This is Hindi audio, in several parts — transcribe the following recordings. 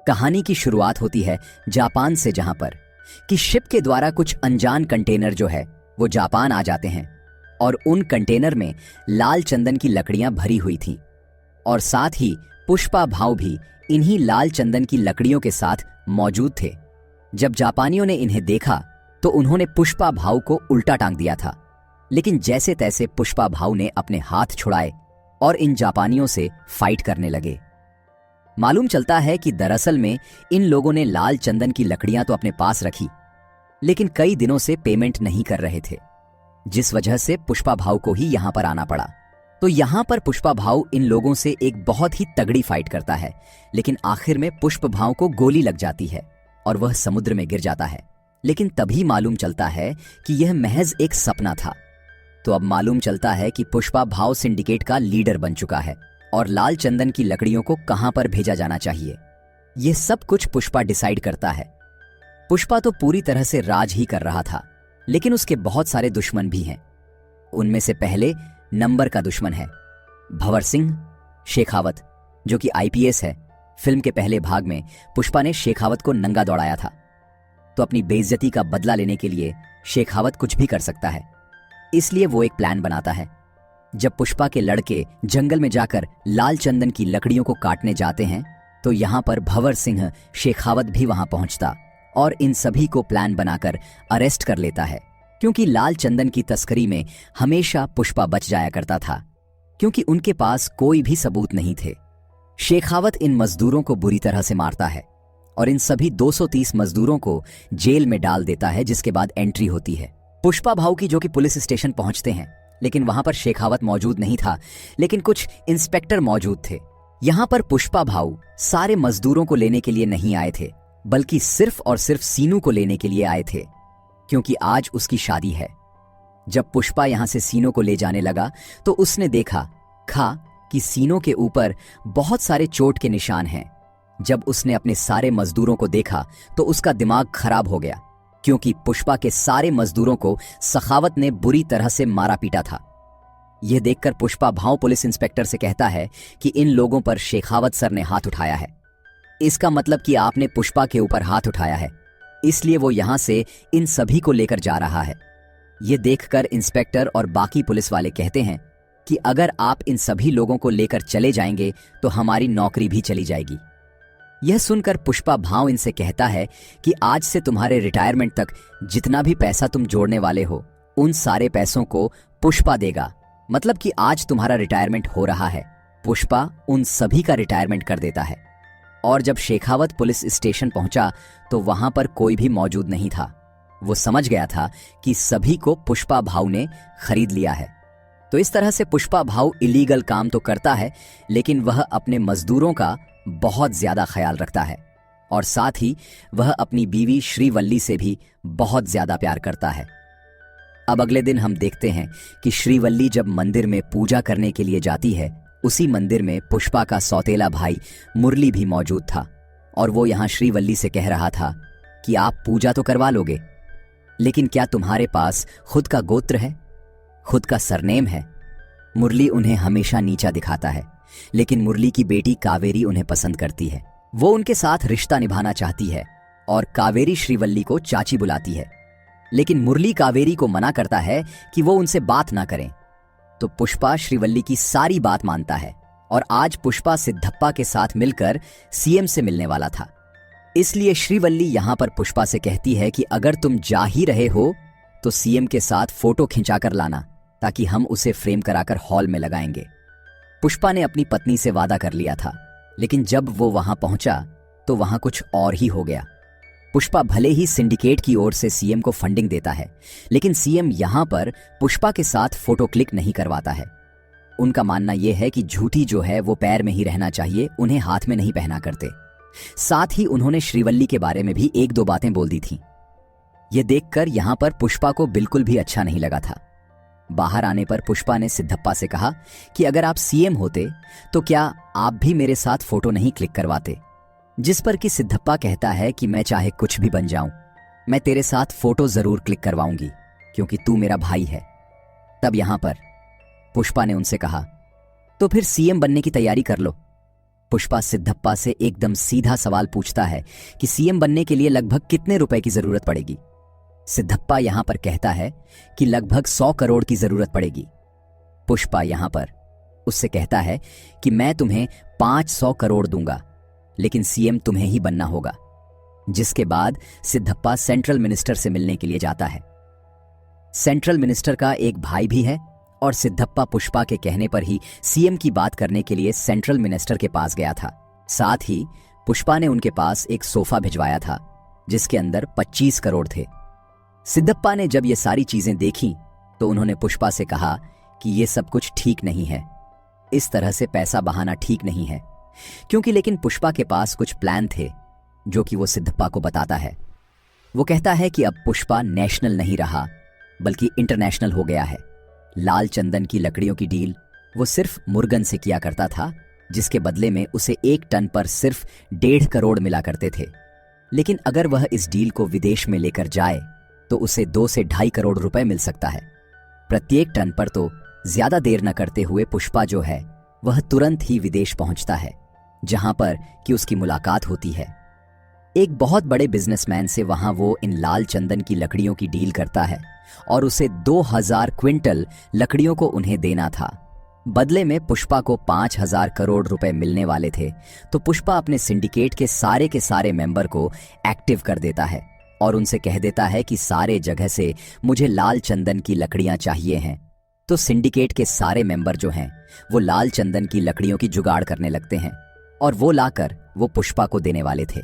कहानी की शुरुआत होती है जापान से, जहां पर कि शिप के द्वारा कुछ अनजान कंटेनर जो है वो जापान आ जाते हैं और उन कंटेनर में लाल चंदन की लकड़ियां भरी हुई थीं और साथ ही पुष्पा भाव भी इन्हीं लाल चंदन की लकड़ियों के साथ मौजूद थे। जब जापानियों ने इन्हें देखा तो उन्होंने पुष्पा भाव को उल्टा टांग दिया था, लेकिन जैसे तैसे पुष्पा भाव ने अपने हाथ छुड़ाए और इन जापानियों से फाइट करने लगे। मालूम चलता है कि दरअसल में इन लोगों ने लाल चंदन की लकड़ियां तो अपने पास रखी, लेकिन कई दिनों से पेमेंट नहीं कर रहे थे, जिस वजह से पुष्पा भाव को ही यहां पर आना पड़ा। तो यहां पर पुष्पा भाव इन लोगों से एक बहुत ही तगड़ी फाइट करता है, लेकिन आखिर में पुष्प भाव को गोली लग जाती है और वह समुद्र में गिर जाता है। लेकिन तभी मालूम चलता है कि यह महज एक सपना था। तो अब मालूम चलता है कि पुष्पा भाव सिंडिकेट का लीडर बन चुका है और लाल चंदन की लकड़ियों को कहां पर भेजा जाना चाहिए, यह सब कुछ पुष्पा डिसाइड करता है। पुष्पा तो पूरी तरह से राज ही कर रहा था, लेकिन उसके बहुत सारे दुश्मन भी हैं। उनमें से पहले नंबर का दुश्मन है भंवर सिंह शेखावत, जो कि आईपीएस है। फिल्म के पहले भाग में पुष्पा ने शेखावत को नंगा दौड़ाया था, तो अपनी बेइज्जती का बदला लेने के लिए शेखावत कुछ भी कर सकता है, इसलिए वो एक प्लान बनाता है। जब पुष्पा के लड़के जंगल में जाकर लाल चंदन की लकड़ियों को काटने जाते हैं तो यहां पर भंवर सिंह शेखावत भी वहां पहुंचता और इन सभी को प्लान बनाकर अरेस्ट कर लेता है, क्योंकि लाल चंदन की तस्करी में हमेशा पुष्पा बच जाया करता था, क्योंकि उनके पास कोई भी सबूत नहीं थे। शेखावत इन मजदूरों को बुरी तरह से मारता है और इन सभी 230 मजदूरों को जेल में डाल देता है, जिसके बाद एंट्री होती है पुष्पा भाव की, जो कि पुलिस स्टेशन पहुंचते हैं। लेकिन वहां पर शेखावत मौजूद नहीं था, लेकिन कुछ इंस्पेक्टर मौजूद थे। यहां पर पुष्पा भाव सारे मजदूरों को लेने के लिए नहीं आए थे, बल्कि सिर्फ और सिर्फ सीनू को लेने के लिए आए थे, क्योंकि आज उसकी शादी है। जब पुष्पा यहां से सीनू को ले जाने लगा तो उसने देखा कि सीनू के ऊपर बहुत सारे चोट के निशान हैं। जब उसने अपने सारे मजदूरों को देखा तो उसका दिमाग खराब हो गया, क्योंकि पुष्पा के सारे मजदूरों को सखावत ने बुरी तरह से मारा पीटा था। यह देखकर पुष्पा भाव पुलिस इंस्पेक्टर से कहता है कि इन लोगों पर शेखावत सर ने हाथ उठाया है। इसका मतलब कि आपने पुष्पा के ऊपर हाथ उठाया है, इसलिए वो यहां से इन सभी को लेकर जा रहा है। यह देखकर इंस्पेक्टर और बाकी पुलिस वाले कहते हैं कि अगर आप इन सभी लोगों को लेकर चले जाएंगे तो हमारी नौकरी भी चली जाएगी। यह सुनकर पुष्पा भाव इनसे कहता है कि आज से तुम्हारे रिटायरमेंट तक जितना भी पैसा तुम जोड़ने वाले हो, उन सारे पैसों को पुष्पा देगा। मतलब कि आज तुम्हारा रिटायरमेंट हो रहा है, पुष्पा उन सभी का रिटायरमेंट कर देता है। और जब शेखावत पुलिस स्टेशन पहुंचा तो वहां पर कोई भी मौजूद नहीं था। वो समझ गया था कि सभी को पुष्पा भाव ने खरीद लिया है। तो इस तरह से पुष्पा भाव इलीगल काम तो करता है, लेकिन वह अपने मजदूरों का बहुत ज्यादा ख्याल रखता है और साथ ही वह अपनी बीवी श्रीवल्ली से भी बहुत ज्यादा प्यार करता है। अब अगले दिन हम देखते हैं कि श्रीवल्ली जब मंदिर में पूजा करने के लिए जाती है, उसी मंदिर में पुष्पा का सौतेला भाई मुरली भी मौजूद था और वो यहां श्रीवल्ली से कह रहा था कि आप पूजा तो करवा लोगे, लेकिन क्या तुम्हारे पास खुद का गोत्र है, खुद का सरनेम है? मुरली उन्हें हमेशा नीचा दिखाता है, लेकिन मुरली की बेटी कावेरी उन्हें पसंद करती है। वो उनके साथ रिश्ता निभाना चाहती है और कावेरी श्रीवल्ली को चाची बुलाती है, लेकिन मुरली कावेरी को मना करता है कि वो उनसे बात ना करें। तो पुष्पा श्रीवल्ली की सारी बात मानता है और आज पुष्पा सिद्धप्पा के साथ मिलकर सीएम से मिलने वाला था। इसलिए श्रीवल्ली यहां पर पुष्पा से कहती है कि अगर तुम जा ही रहे हो तो सीएम के साथ फोटो खिंचाकर लाना, ताकि हम उसे फ्रेम कराकर हॉल में लगाएंगे। पुष्पा ने अपनी पत्नी से वादा कर लिया था, लेकिन जब वो वहां पहुंचा तो वहां कुछ और ही हो गया। पुष्पा भले ही सिंडिकेट की ओर से सीएम को फंडिंग देता है, लेकिन सीएम यहां पर पुष्पा के साथ फोटो क्लिक नहीं करवाता है। उनका मानना यह है कि झूठी जो है वो पैर में ही रहना चाहिए, उन्हें हाथ में नहीं पहना करते। साथ ही उन्होंने श्रीवल्ली के बारे में भी एक दो बातें बोल दी थी। यह देखकर यहां पर पुष्पा को बिल्कुल भी अच्छा नहीं लगा था। बाहर आने पर पुष्पा ने सिद्धप्पा से कहा कि अगर आप सीएम होते तो क्या आप भी मेरे साथ फोटो नहीं क्लिक करवाते? जिस पर कि सिद्धप्पा कहता है कि मैं चाहे कुछ भी बन जाऊं, मैं तेरे साथ फोटो जरूर क्लिक करवाऊंगी, क्योंकि तू मेरा भाई है। तब यहां पर पुष्पा ने उनसे कहा, तो फिर सीएम बनने की तैयारी कर लो। पुष्पा सिद्धप्पा से एकदम सीधा सवाल पूछता है कि सीएम बनने के लिए लगभग कितने रुपए की जरूरत पड़ेगी। सिद्धप्पा यहां पर कहता है कि लगभग 100 करोड़ की जरूरत पड़ेगी। पुष्पा यहां पर उससे कहता है कि मैं तुम्हें 500 करोड़ दूंगा, लेकिन सीएम तुम्हें ही बनना होगा। जिसके बाद सिद्धप्पा सेंट्रल मिनिस्टर से मिलने के लिए जाता है। सेंट्रल मिनिस्टर का एक भाई भी है और सिद्धप्पा पुष्पा के कहने पर ही सीएम की बात करने के लिए सेंट्रल मिनिस्टर के पास गया था। साथ ही पुष्पा ने उनके पास एक सोफा भिजवाया था जिसके अंदर 25 करोड़ थे। सिद्धप्पा ने जब ये सारी चीजें देखी तो उन्होंने पुष्पा से कहा कि ये सब कुछ ठीक नहीं है, इस तरह से पैसा बहाना ठीक नहीं है। लेकिन पुष्पा के पास कुछ प्लान थे जो कि वो सिद्धप्पा को बताता है। वो कहता है कि अब पुष्पा नेशनल नहीं रहा बल्कि इंटरनेशनल हो गया है। लाल चंदन की लकड़ियों की डील वो सिर्फ मुर्गन से किया करता था, जिसके बदले में उसे 1 टन पर सिर्फ 1.5 करोड़ मिला करते थे। लेकिन अगर वह इस डील को विदेश में लेकर जाए तो उसे 2 से 2.5 करोड़ रुपए मिल सकता है प्रत्येक टन पर। तो ज्यादा देर न करते हुए पुष्पा जो है वह तुरंत ही विदेश पहुंचता है, जहां पर कि उसकी मुलाकात होती है एक बहुत बड़े बिजनेसमैन से। वहां वो इन लाल चंदन की लकड़ियों की डील करता है और उसे 2000 क्विंटल लकड़ियों को उन्हें देना था। बदले में पुष्पा को 5000 करोड़ रुपए मिलने वाले थे। तो पुष्पा अपने सिंडिकेट के सारे मेंबर को एक्टिव कर देता है और उनसे कह देता है कि सारे जगह से मुझे लाल चंदन की लकड़ियां चाहिए हैं। तो सिंडिकेट के सारे मेंबर जो हैं वो लाल चंदन की लकड़ियों की जुगाड़ करने लगते हैं और वो लाकर वो पुष्पा को देने वाले थे।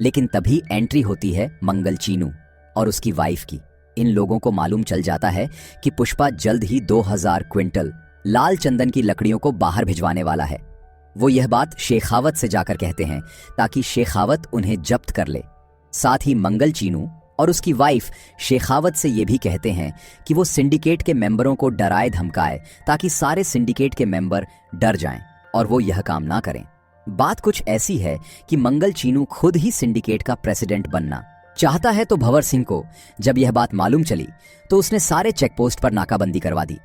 लेकिन तभी एंट्री होती है मंगल चीनू और उसकी वाइफ की। इन लोगों को मालूम चल जाता है कि पुष्पा जल्द ही 2000 क्विंटल लाल चंदन की लकड़ियों को बाहर भिजवाने वाला है। वो यह बात शेखावत से जाकर कहते हैं ताकि शेखावत उन्हें जब्त कर ले। साथ ही मंगल चीनू और उसकी वाइफ शेखावत से ये भी कहते हैं कि वो सिंडिकेट के मेंबरों को डराए धमकाए ताकि सारे सिंडिकेट के मेंबर डर जाएं और वो यह काम ना करें। बात कुछ ऐसी है कि मंगल चीनू खुद ही सिंडिकेट का प्रेसिडेंट बनना चाहता है। तो भंवर सिंह को जब यह बात मालूम चली तो उसने सारे चेकपोस्ट पर नाकाबंदी करवा दी।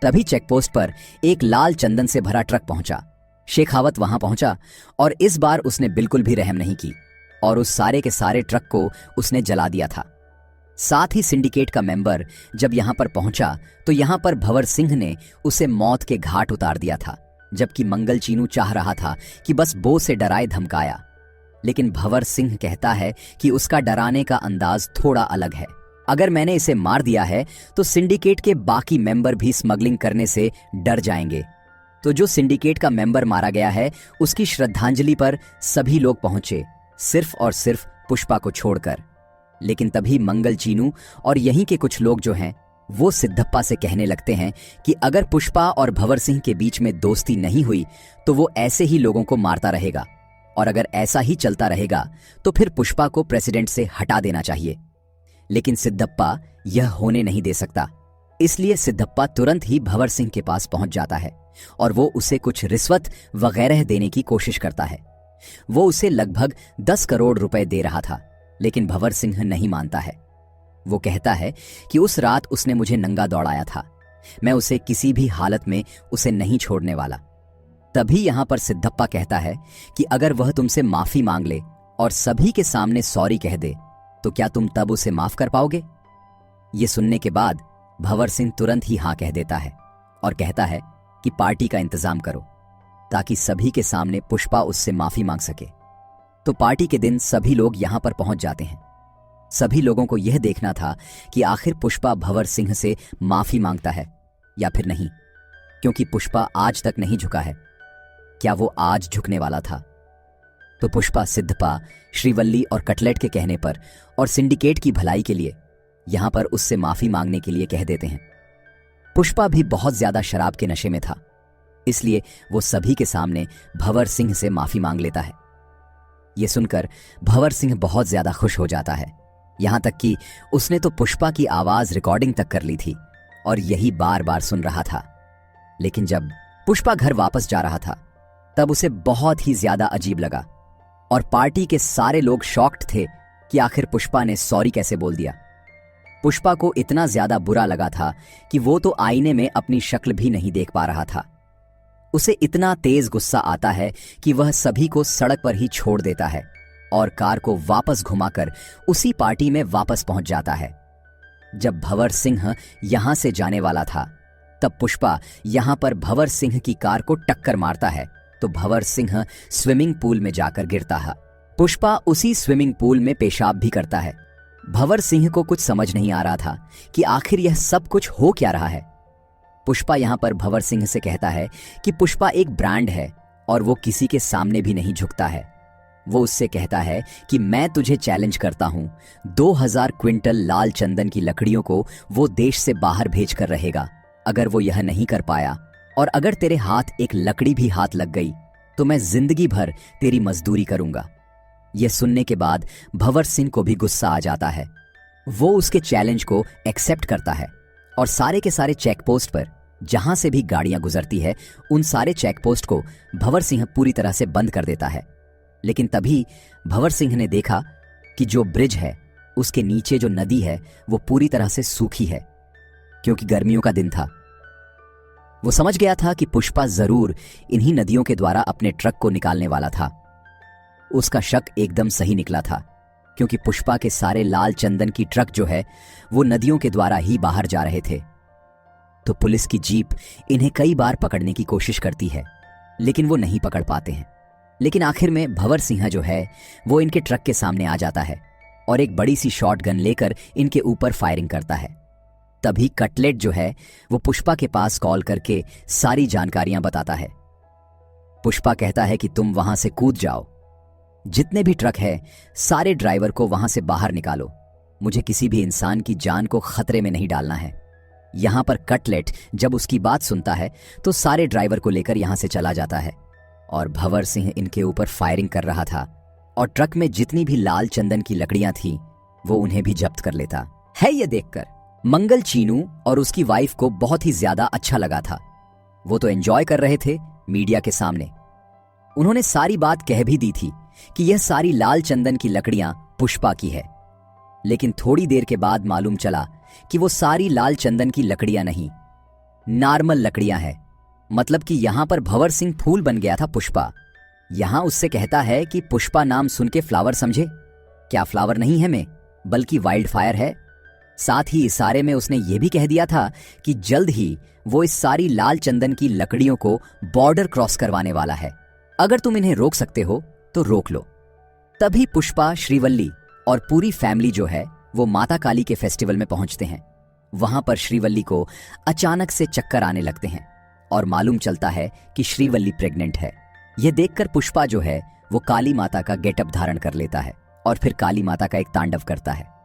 तभी चेकपोस्ट पर एक लाल चंदन से भरा ट्रक पहुंचा। शेखावत वहां पहुंचा और इस बार उसने बिल्कुल भी रहम नहीं की और उस सारे के सारे ट्रक को उसने जला दिया था। साथ ही सिंडिकेट का मेंबर जब यहां पर पहुंचा तो यहां पर भंवर सिंह ने उसे मौत के घाट उतार दिया था, जबकि मंगल चीनू चाह रहा था कि बस बो से डराए धमकाया। लेकिन भंवर सिंह कहता है कि उसका डराने का अंदाज थोड़ा अलग है। अगर मैंने इसे मार दिया है तो सिंडिकेट के बाकी मेंबर भी स्मगलिंग करने से डर जाएंगे। तो जो सिंडिकेट का मेंबर मारा गया है उसकी श्रद्धांजलि पर सभी लोग पहुंचे, सिर्फ और सिर्फ पुष्पा को छोड़कर। लेकिन तभी मंगल चीनू और यहीं के कुछ लोग जो हैं वो सिद्धप्पा से कहने लगते हैं कि अगर पुष्पा और भंवर सिंह के बीच में दोस्ती नहीं हुई तो वो ऐसे ही लोगों को मारता रहेगा और अगर ऐसा ही चलता रहेगा तो फिर पुष्पा को प्रेसिडेंट से हटा देना चाहिए। लेकिन सिद्धप्पा यह होने नहीं दे सकता, इसलिए सिद्धप्पा तुरंत ही भंवर सिंह के पास पहुंच जाता है और वो उसे कुछ रिश्वत वगैरह देने की कोशिश करता है। वो उसे लगभग 10 करोड़ रुपए दे रहा था, लेकिन भंवर सिंह नहीं मानता है। वो कहता है कि उस रात उसने मुझे नंगा दौड़ाया था, मैं उसे किसी भी हालत में उसे नहीं छोड़ने वाला। तभी यहां पर सिद्धप्पा कहता है कि अगर वह तुमसे माफी मांग ले और सभी के सामने सॉरी कह दे तो क्या तुम तब उसे माफ कर पाओगे? ये सुनने के बाद भंवर सिंह तुरंत ही हां कह देता है और कहता है कि पार्टी का इंतजाम करो ताकि सभी के सामने पुष्पा उससे माफी मांग सके। तो पार्टी के दिन सभी लोग यहां पर पहुंच जाते हैं। सभी लोगों को यह देखना था कि आखिर पुष्पा भंवर सिंह से माफी मांगता है या फिर नहीं, क्योंकि पुष्पा आज तक नहीं झुका है। क्या वो आज झुकने वाला था? तो पुष्पा सिद्धप्पा, श्रीवल्ली और कटलेट के कहने पर और सिंडिकेट की भलाई के लिए यहां पर उससे माफी मांगने के लिए कह देते हैं। पुष्पा भी बहुत ज्यादा शराब के नशे में था, इसलिए वो सभी के सामने भंवर सिंह से माफी मांग लेता है। ये सुनकर भंवर सिंह बहुत ज्यादा खुश हो जाता है, यहां तक कि उसने तो पुष्पा की आवाज रिकॉर्डिंग तक कर ली थी और यही बार बार सुन रहा था। लेकिन जब पुष्पा घर वापस जा रहा था तब उसे बहुत ही ज्यादा अजीब लगा और पार्टी के सारे लोग शॉक्ड थे कि आखिर पुष्पा ने सॉरी कैसे बोल दिया। पुष्पा को इतना ज्यादा बुरा लगा था कि वो तो आईने में अपनी शक्ल भी नहीं देख पा रहा था। उसे इतना तेज गुस्सा आता है कि वह सभी को सड़क पर ही छोड़ देता है और कार को वापस घुमाकर उसी पार्टी में वापस पहुंच जाता है। जब भंवर सिंह यहां से जाने वाला था तब पुष्पा यहां पर भंवर सिंह की कार को टक्कर मारता है तो भंवर सिंह स्विमिंग पूल में जाकर गिरता है। पुष्पा उसी स्विमिंग पूल में पेशाब भी करता है। भंवर सिंह को कुछ समझ नहीं आ रहा था कि आखिर यह सब कुछ हो क्या रहा है। पुष्पा यहां पर भंवर सिंह से कहता है कि पुष्पा एक ब्रांड है और वो किसी के सामने भी नहीं झुकता है। वो उससे कहता है कि मैं तुझे चैलेंज करता हूं, 2000 क्विंटल लाल चंदन की लकड़ियों को वो देश से बाहर भेज कर रहेगा। अगर वो यह नहीं कर पाया और अगर तेरे हाथ एक लकड़ी भी हाथ लग गई तो मैं जिंदगी भर तेरी मजदूरी करूंगा। यह सुनने के बाद भंवर सिंह को भी गुस्सा आ जाता है। वो उसके चैलेंज को एक्सेप्ट करता है और सारे के सारे चेक पोस्ट पर जहां से भी गाड़ियां गुजरती है उन सारे चेक पोस्ट को भंवर सिंह पूरी तरह से बंद कर देता है। लेकिन तभी भंवर सिंह ने देखा कि जो ब्रिज है उसके नीचे जो नदी है वो पूरी तरह से सूखी है, क्योंकि गर्मियों का दिन था। वो समझ गया था कि पुष्पा जरूर इन्हीं नदियों के द्वारा अपने ट्रक को निकालने वाला था। उसका शक एकदम सही निकला था, क्योंकि पुष्पा के सारे लाल चंदन की ट्रक जो है वो नदियों के द्वारा ही बाहर जा रहे थे। तो पुलिस की जीप इन्हें कई बार पकड़ने की कोशिश करती है, लेकिन वो नहीं पकड़ पाते हैं। लेकिन आखिर में भंवर सिंह जो है वो इनके ट्रक के सामने आ जाता है और एक बड़ी सी शॉटगन लेकर इनके ऊपर फायरिंग करता है। तभी कटलेट जो है वो पुष्पा के पास कॉल करके सारी जानकारियां बताता है। पुष्पा कहता है कि तुम वहां से कूद जाओ, जितने भी ट्रक है सारे ड्राइवर को वहां से बाहर निकालो, मुझे किसी भी इंसान की जान को खतरे में नहीं डालना है। यहां पर कटलेट जब उसकी बात सुनता है तो सारे ड्राइवर को लेकर यहां से चला जाता है और भंवर सिंह इनके ऊपर फायरिंग कर रहा था और ट्रक में जितनी भी लाल चंदन की लकड़ियां थी वो उन्हें भी जब्त कर लेता है। ये देखकर मंगल चीनू और उसकी वाइफ को बहुत ही ज्यादा अच्छा लगा था। वो तो एंजॉय कर रहे थे मीडिया के सामने। उन्होंने सारी बात कह भी दी थी कि यह सारी लाल चंदन की लकड़ियां पुष्पा की है। लेकिन थोड़ी देर के बाद मालूम चला कि वो सारी लाल चंदन की लकड़ियां नहीं, नॉर्मल लकड़ियां हैं। मतलब कि यहां पर भंवर सिंह फूल बन गया था पुष्पा। यहां उससे कहता है कि पुष्पा नाम सुन के फ्लावर समझे, क्या फ्लावर नहीं है मैं, बल्कि वाइल्ड फायर है। साथ ही इशारे में उसने ये भी कह दिया था कि जल्द ही वो इस सारी लाल चंदन की लकड़ियों को बॉर्डर क्रॉस करवाने वाला है। अगर तुम इन्हें रोक सकते हो तो रोक लो। तभी पुष्पा, श्रीवल्ली और पूरी फैमिली जो है वो माता काली के फेस्टिवल में पहुंचते हैं। वहां पर श्रीवल्ली को अचानक से चक्कर आने लगते हैं और मालूम चलता है कि श्रीवल्ली प्रेग्नेंट है। यह देखकर पुष्पा जो है वो काली माता का गेटअप धारण कर लेता है और फिर काली माता का एक तांडव करता है।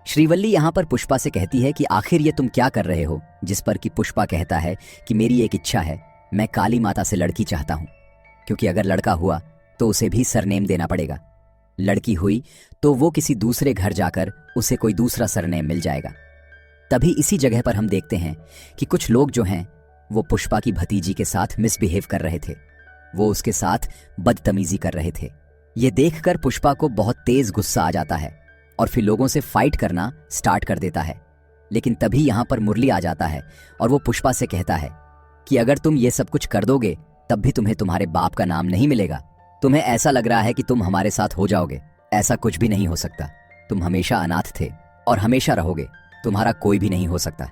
श्रीवल्ली यहां पर पुष्पा से कहती है कि आखिर ये तुम क्या कर रहे हो, जिस पर कि पुष्पा कहता है कि मेरी एक इच्छा है, मैं काली माता से लड़की चाहता हूं, क्योंकि अगर लड़का हुआ तो उसे भी सरनेम देना पड़ेगा, लड़की हुई तो वो किसी दूसरे घर जाकर उसे कोई दूसरा सरनेम मिल जाएगा। तभी इसी जगह पर हम देखते हैं कि कुछ लोग जो हैं वो पुष्पा की भतीजी के साथ मिसबिहेव कर रहे थे, वो उसके साथ बदतमीजी कर रहे थे। ये देखकर पुष्पा को बहुत तेज गुस्सा आ जाता है और फिर लोगों से फाइट करना स्टार्ट कर देता है। लेकिन तभी यहां पर मुरली आ जाता है और वो पुष्पा से कहता है कि अगर तुम ये सब कुछ कर दोगे तब भी तुम्हें तुम्हारे बाप का नाम नहीं मिलेगा। तुम्हें ऐसा लग रहा है कि तुम हमारे साथ हो जाओगे, ऐसा कुछ भी नहीं हो सकता। तुम हमेशा अनाथ थे और हमेशा रहोगे, तुम्हारा कोई भी नहीं हो सकता।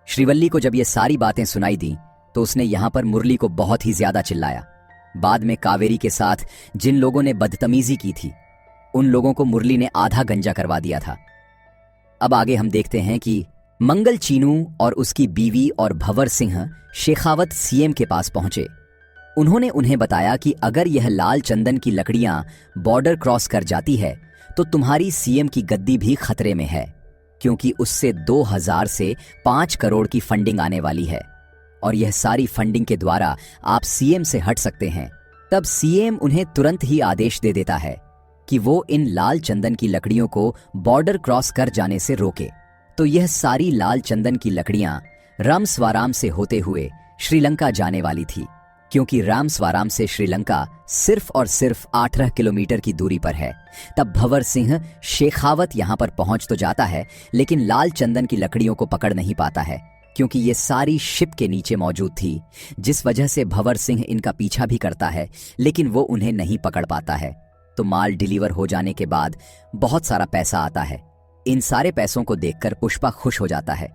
श्रीवल्ली को जब ये सारी बातें सुनाई दी तो उसने यहां पर मुरली को बहुत ही ज्यादा चिल्लाया। बाद में कावेरी के साथ जिन लोगों ने बदतमीजी की थी उन लोगों को मुरली ने आधा गंजा करवा दिया था। अब आगे हम देखते हैं कि मंगल चीनू और उसकी बीवी और भंवर सिंह शेखावत सीएम के पास पहुंचे। उन्होंने उन्हें बताया कि अगर यह लाल चंदन की लकड़ियां बॉर्डर क्रॉस कर जाती है तो तुम्हारी सीएम की गद्दी भी खतरे में है, क्योंकि उससे 2000 से 5 करोड़ की फंडिंग आने वाली है और यह सारी फंडिंग के द्वारा आप सीएम से हट सकते हैं। तब सीएम उन्हें तुरंत ही आदेश दे देता है कि वो इन लाल चंदन की लकड़ियों को बॉर्डर क्रॉस कर जाने से रोके। तो यह सारी लाल चंदन की लकड़ियां रामस्वाराम से होते हुए श्रीलंका जाने वाली थी, क्योंकि रामस्वाराम से श्रीलंका सिर्फ और सिर्फ 18 किलोमीटर की दूरी पर है। तब भंवर सिंह शेखावत यहां पर पहुंच तो जाता है, लेकिन लाल चंदन की लकड़ियों को पकड़ नहीं पाता है, क्योंकि ये सारी शिप के नीचे मौजूद थी, जिस वजह से भंवर सिंह इनका पीछा भी करता है, लेकिन वो उन्हें नहीं पकड़ पाता है। तो माल डिलीवर हो जाने के बाद बहुत सारा पैसा आता है। इन सारे पैसों को देखकर पुष्पा खुश हो जाता है।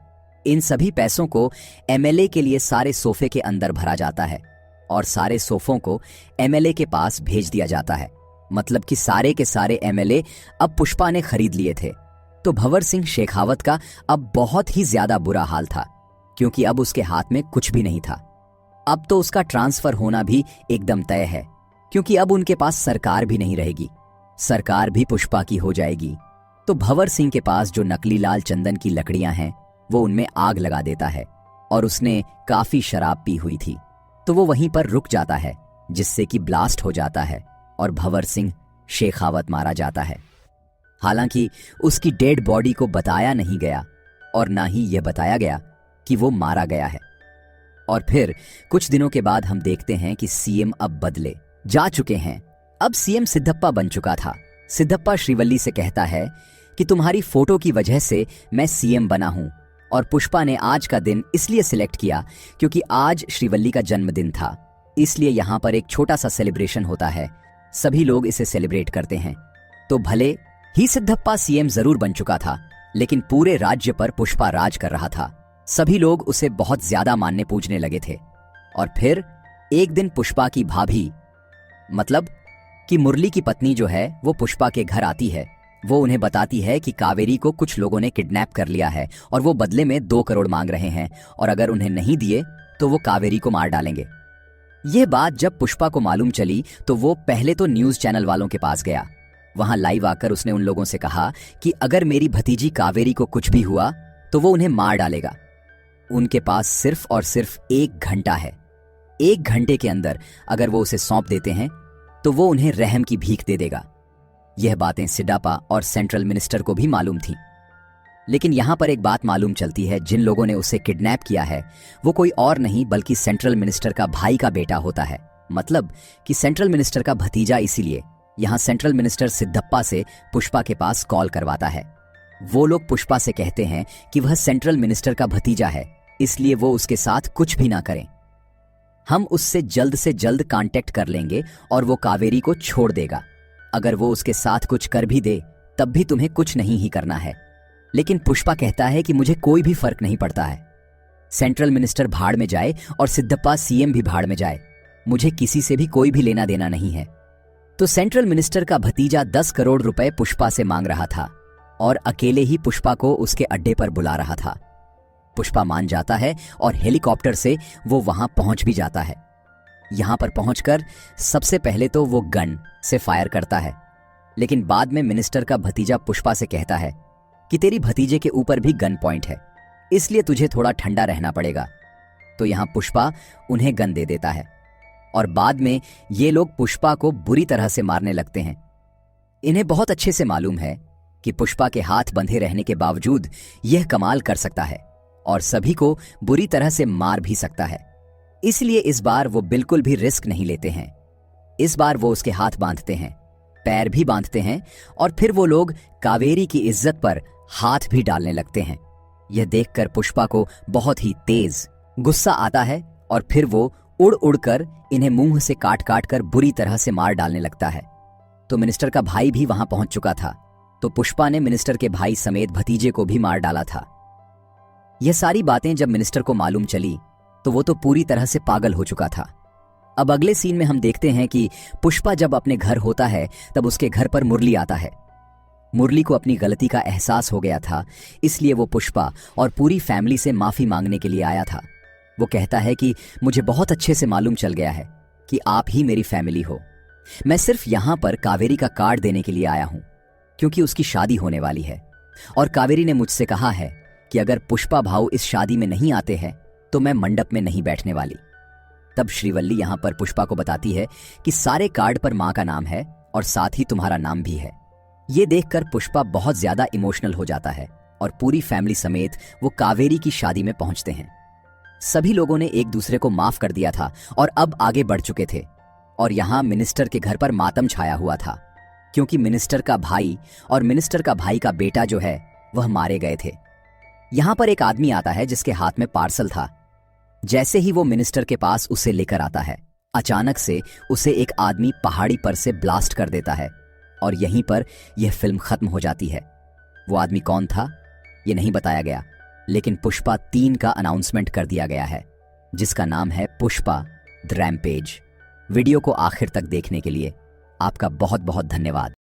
इन सभी पैसों को एमएलए के लिए सारे सोफे के अंदर भरा जाता है और सारे सोफों को एमएलए के पास भेज दिया जाता है। मतलब कि सारे के सारे एमएलए अब पुष्पा ने खरीद लिए थे। तो भंवर सिंह शेखावत का अब बहुत ही ज्यादा बुरा हाल था, क्योंकि अब उसके हाथ में कुछ भी नहीं था। अब तो उसका ट्रांसफर होना भी एकदम तय है, क्योंकि अब उनके पास सरकार भी नहीं रहेगी, सरकार भी पुष्पा की हो जाएगी। तो भंवर सिंह के पास जो नकली लाल चंदन की लकड़ियां हैं, वो उनमें आग लगा देता है और उसने काफी शराब पी हुई थी, तो वो वहीं पर रुक जाता है, जिससे कि ब्लास्ट हो जाता है और भंवर सिंह शेखावत मारा जाता है। हालांकि उसकी डेड बॉडी को बताया नहीं गया और ना ही यह बताया गया कि वो मारा गया है। और फिर कुछ दिनों के बाद हम देखते हैं कि सीएम अब बदले जा चुके हैं। अब सीएम सिद्धप्पा बन चुका था। सिद्धप्पा श्रीवल्ली से कहता है कि तुम्हारी फोटो की वजह से मैं सीएम बना हूं, और पुष्पा ने आज का दिन इसलिए सिलेक्ट किया क्योंकि आज श्रीवल्ली का जन्मदिन था, इसलिए यहां पर एक छोटा सा सेलिब्रेशन होता है। सभी लोग इसे सेलिब्रेट करते हैं। तो भले ही सिद्धप्पा सीएम जरूर बन चुका था, लेकिन पूरे राज्य पर पुष्पा राज कर रहा था। सभी लोग उसे बहुत ज्यादा मानने पूजने लगे थे। और फिर एक दिन पुष्पा की भाभी, मतलब कि मुरली की पत्नी जो है, वो पुष्पा के घर आती है। वो उन्हें बताती है कि कावेरी को कुछ लोगों ने किडनैप कर लिया है और वो बदले में 2 करोड़ मांग रहे हैं, और अगर उन्हें नहीं दिए तो वो कावेरी को मार डालेंगे। यह बात जब पुष्पा को मालूम चली तो वो पहले तो न्यूज चैनल वालों के पास गया। वहां लाइव आकर उसने उन लोगों से कहा कि अगर मेरी भतीजी कावेरी को कुछ भी हुआ तो वो उन्हें मार डालेगा। उनके पास सिर्फ और सिर्फ 1 घंटा है। 1 घंटे के अंदर अगर वो उसे सौंप देते हैं तो वो उन्हें रहम की भीख दे देगा। यह बातें सिड्डापा और सेंट्रल मिनिस्टर को भी मालूम थी। लेकिन यहां पर एक बात मालूम चलती है, जिन लोगों ने उसे किडनैप किया है वो कोई और नहीं बल्कि सेंट्रल मिनिस्टर का भाई का बेटा होता है। मतलब कि सेंट्रल मिनिस्टर का भतीजा। इसीलिए यहां सेंट्रल मिनिस्टर सिद्धप्पा से पुष्पा के पास कॉल करवाता है। वो लोग पुष्पा से कहते हैं कि वह सेंट्रल मिनिस्टर का भतीजा है, इसलिए वो उसके साथ कुछ भी ना करें। हम उससे जल्द से जल्द कांटेक्ट कर लेंगे और वो कावेरी को छोड़ देगा। अगर वो उसके साथ कुछ कर भी दे तब भी तुम्हें कुछ नहीं ही करना है। लेकिन पुष्पा कहता है कि मुझे कोई भी फर्क नहीं पड़ता है। सेंट्रल मिनिस्टर भाड़ में जाए और सिद्धप्पा सीएम भी भाड़ में जाए, मुझे किसी से भी कोई भी लेना देना नहीं है। तो सेंट्रल मिनिस्टर का भतीजा 10 करोड़ रुपए पुष्पा से मांग रहा था और अकेले ही पुष्पा को उसके अड्डे पर बुला रहा था। पुष्पा मान जाता है और हेलीकॉप्टर से वो वहां पहुंच भी जाता है। यहां पर पहुंचकर सबसे पहले तो वो गन से फायर करता है, लेकिन बाद में मिनिस्टर का भतीजा पुष्पा से कहता है कि तेरी भतीजे के ऊपर भी गन पॉइंट है, इसलिए तुझे थोड़ा ठंडा रहना पड़ेगा। तो यहां पुष्पा उन्हें गन दे देता है और बाद में ये लोग पुष्पा को बुरी तरह से मारने लगते हैं। इन्हें बहुत अच्छे से मालूम है कि पुष्पा के हाथ बंधे रहने के बावजूद यह कमाल कर सकता है और सभी को बुरी तरह से मार भी सकता है। इसलिए इस बार वो बिल्कुल भी रिस्क नहीं लेते हैं। इस बार वो उसके हाथ बांधते हैं, पैर भी बांधते हैं और फिर वो लोग कावेरी की इज्जत पर हाथ भी डालने लगते हैं। यह देखकर पुष्पा को बहुत ही तेज गुस्सा आता है और फिर वो उड़ उड़कर इन्हें मुंह से काट काट कर बुरी तरह से मार डालने लगता है। तो मिनिस्टर का भाई भी वहां पहुंच चुका था, तो पुष्पा ने मिनिस्टर के भाई समेत भतीजे को भी मार डाला था। यह सारी बातें जब मिनिस्टर को मालूम चली तो वो तो पूरी तरह से पागल हो चुका था। अब अगले सीन में हम देखते हैं कि पुष्पा जब अपने घर होता है तब उसके घर पर मुरली आता है। मुरली को अपनी गलती का एहसास हो गया था, इसलिए वो पुष्पा और पूरी फैमिली से माफी मांगने के लिए आया था। वो कहता है कि मुझे बहुत अच्छे से मालूम चल गया है कि आप ही मेरी फैमिली हो। मैं सिर्फ यहां पर कावेरी का कार्ड देने के लिए आया हूं, क्योंकि उसकी शादी होने वाली है और कावेरी ने मुझसे कहा है कि अगर पुष्पा भाऊ इस शादी में नहीं आते हैं तो मैं मंडप में नहीं बैठने वाली। तब श्रीवल्ली यहां पर पुष्पा को बताती है कि सारे कार्ड पर मां का नाम है और साथ ही तुम्हारा नाम भी है। ये देखकर पुष्पा बहुत ज्यादा इमोशनल हो जाता है और पूरी फैमिली समेत वो कावेरी की शादी में पहुंचते हैं। सभी लोगों ने एक दूसरे को माफ कर दिया था और अब आगे बढ़ चुके थे और यहां मिनिस्टर के घर पर मातम छाया हुआ था, क्योंकि मिनिस्टर का भाई और मिनिस्टर का भाई का बेटा जो है वह मारे गए थे। यहां पर एक आदमी आता है जिसके हाथ में पार्सल था। जैसे ही वो मिनिस्टर के पास उसे लेकर आता है, अचानक से उसे एक आदमी पहाड़ी पर से ब्लास्ट कर देता है और यहीं पर यह फिल्म खत्म हो जाती है। वो आदमी कौन था ये नहीं बताया गया, लेकिन पुष्पा 3 का अनाउंसमेंट कर दिया गया है, जिसका नाम है पुष्पा द रैम्पेज। वीडियो को आखिर तक देखने के लिए आपका बहुत बहुत धन्यवाद।